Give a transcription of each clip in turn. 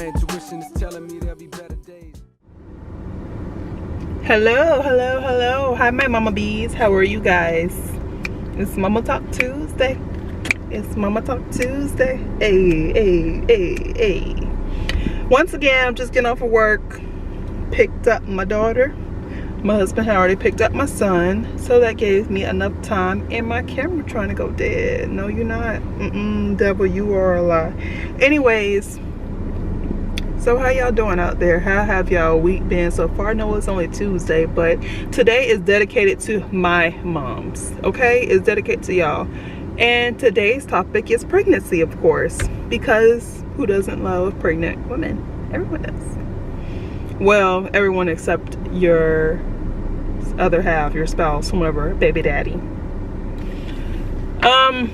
My intuition is telling me there'll be better days. Hello. Hi, my mama bees. How are you guys? It's Mama Talk Tuesday. Hey. Once again, I'm just getting off of work. Picked up my daughter. My husband had already picked up my son, so that gave me enough time. And my camera trying to go dead. No, you're not. Devil, you are a lie. Anyways, so how y'all doing out there? How have y'all week been so far? I know it's only Tuesday, but today is dedicated to my moms. Okay, it's dedicated to y'all. And today's topic is pregnancy, of course, because who doesn't love pregnant women? Everyone does. Well, everyone except your other half, your spouse, whoever, baby daddy.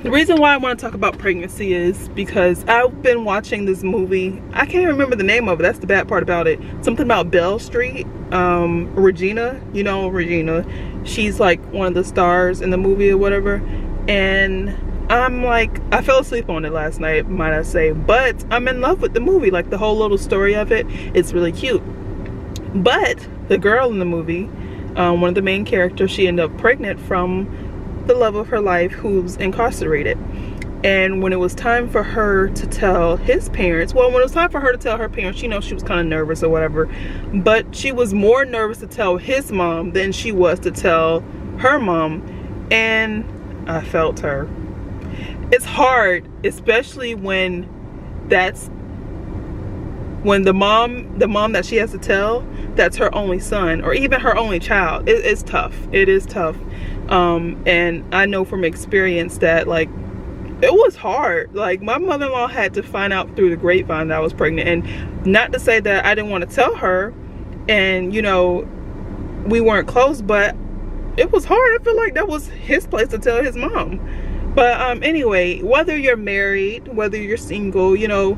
The reason why I want to talk about pregnancy is because I've been watching this movie. I can't remember the name of it. That's the bad part about it. Something about Bell Street. Regina, you know Regina. She's like one of the stars in the movie or whatever. And I'm like, I fell asleep on it last night, might I say. But I'm in love with the movie. Like the whole little story of it. It's really cute. But the girl in the movie, one of the main characters, she ended up pregnant from the love of her life who's incarcerated. And when it was time for her to tell his parents, well, when it was time for her to tell her parents, you know, she was kind of nervous or whatever, but she was more nervous to tell his mom than she was to tell her mom. And I felt her. It's hard, especially when that's when the mom that she has to tell, that's her only son or even her only child. It's tough. It is tough. And I know from experience that, like, it was hard. Like, my mother-in-law had to find out through the grapevine that I was pregnant. And not to say that I didn't want to tell her and, you know, we weren't close, but it was hard. I feel like that was his place to tell his mom. But anyway, whether you're married, whether you're single, you know,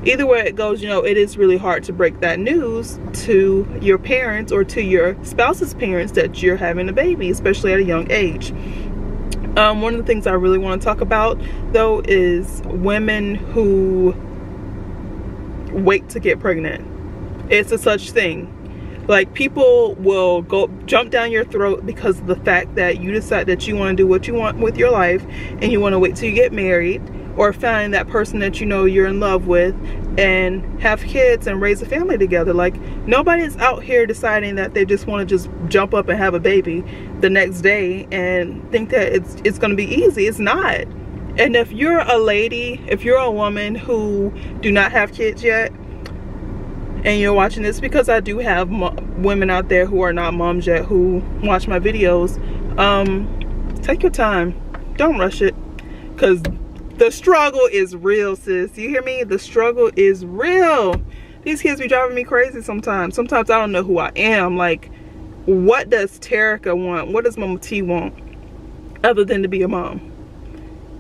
either way it goes, you know, it is really hard to break that news to your parents or to your spouse's parents that you're having a baby, especially at a young age. One of the things I really want to talk about, though, is women who wait to get pregnant. It's a such thing. Like, people will jump down your throat because of the fact that you decide that you want to do what you want with your life and you want to wait till you get married or find that person that you know you're in love with and have kids and raise a family together. Like, nobody's out here deciding that they just want to just jump up and have a baby the next day and think that it's going to be easy. It's not. And if you're a lady, if you're a woman who do not have kids yet and you're watching this, because I do have women out there who are not moms yet who watch my videos, take your time. Don't rush it, because the struggle is real, sis. You hear me? The struggle is real. These kids be driving me crazy sometimes. Sometimes I don't know who I am. Like, what does Terica want? What does Mama T want? Other than to be a mom.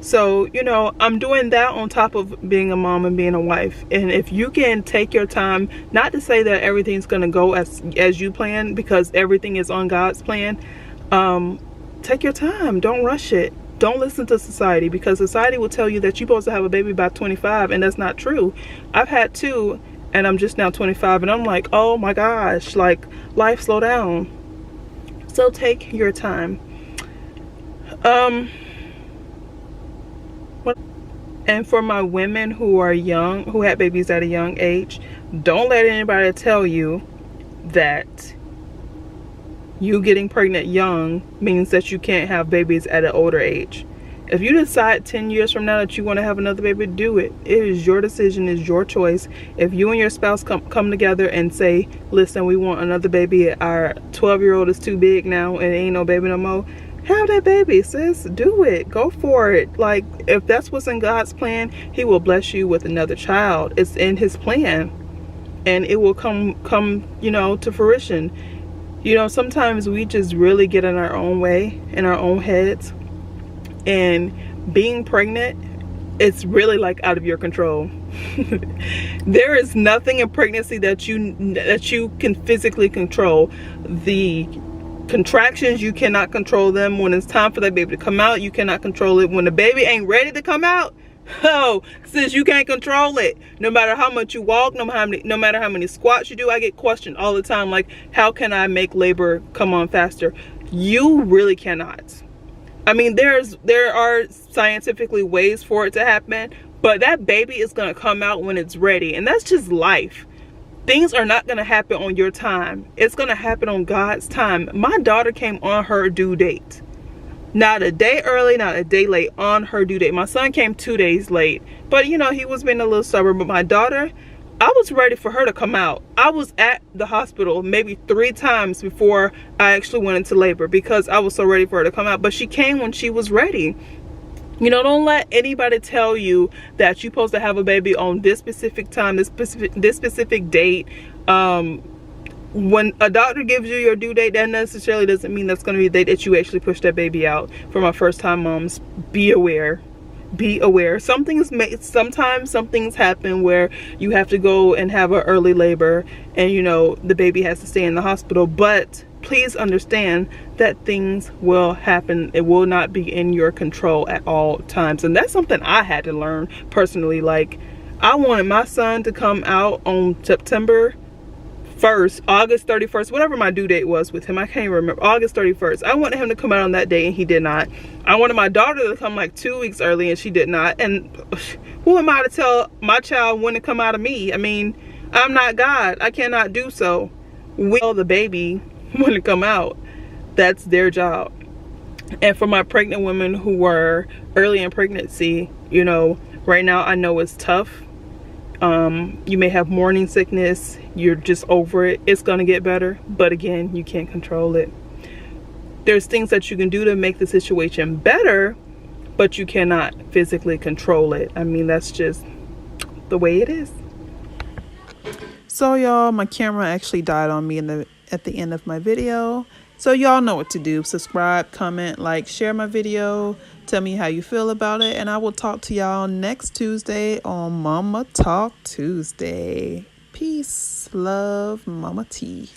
So, you know, I'm doing that on top of being a mom and being a wife. And if you can take your time, not to say that everything's going to go as you plan, because everything is on God's plan. Take your time. Don't rush it. Don't listen to society, because society will tell you that you're supposed to have a baby by 25, and that's not true. I've had two, and I'm just now 25, and I'm like, oh my gosh, like, life slow down. So take your time. And for my women who are young, who had babies at a young age, don't let anybody tell you that you getting pregnant young means that you can't have babies at an older age. If you decide 10 years from now that you want to have another baby, do it. It is your decision, it's your choice. If you and your spouse come together and say, listen, we want another baby, our 12-year-old is too big now and ain't no baby no more, have that baby, sis. Do it. Go for it. Like, if that's what's in God's plan, he will bless you with another child. It's in his plan, and it will come, you know, to fruition. You know, sometimes we just really get in our own way, in our own heads, and being pregnant, it's really like out of your control. There is nothing in pregnancy that you can physically control. The contractions, you cannot control them. When it's time for that baby to come out, you cannot control it. When the baby ain't ready to come out, Oh, since you can't control it, no matter how much you walk, no matter how many squats you do, I get questioned all the time, like, how can I make labor come on faster? You really cannot. I mean, there are scientifically ways for it to happen, but that baby is gonna come out when it's ready, and that's just life. Things are not gonna happen on your time. It's gonna happen on God's time. My daughter came on her due date. Not a day early, not a day late, on her due date. My son came 2 days late, but you know, he was being a little stubborn. But my daughter, I was ready for her to come out. I was at the hospital maybe 3 times before I actually went into labor because I was so ready for her to come out. But she came when she was ready. You know, don't let anybody tell you that you're supposed to have a baby on this specific time, this specific date. When a doctor gives you your due date, that necessarily doesn't mean that's going to be the date that you actually push that baby out. For my first time moms, be aware. Be aware. Sometimes some things happen where you have to go and have an early labor, and you know, the baby has to stay in the hospital. But please understand that things will happen. It will not be in your control at all times. And that's something I had to learn personally. Like, I wanted my son to come out on September 1st, August 31st, whatever my due date was with him. I can't even remember. August 31st. I wanted him to come out on that day, and he did not. I wanted my daughter to come like 2 weeks early, and she did not. And who am I to tell my child when to come out of me? I mean, I'm not God. I cannot do so. We tell the baby when to come out. That's their job. And for my pregnant women who were early in pregnancy, you know, right now I know it's tough. You may have morning sickness, you're just over it, it's gonna get better, but again, you can't control it. There's things that you can do to make the situation better, but you cannot physically control it. I mean, that's just the way it is. So y'all, my camera actually died on me at the end of my video. So y'all know what to do. Subscribe, comment, like, share my video. Tell me how you feel about it. And I will talk to y'all next Tuesday on Mama Talk Tuesday. Peace, love, Mama T.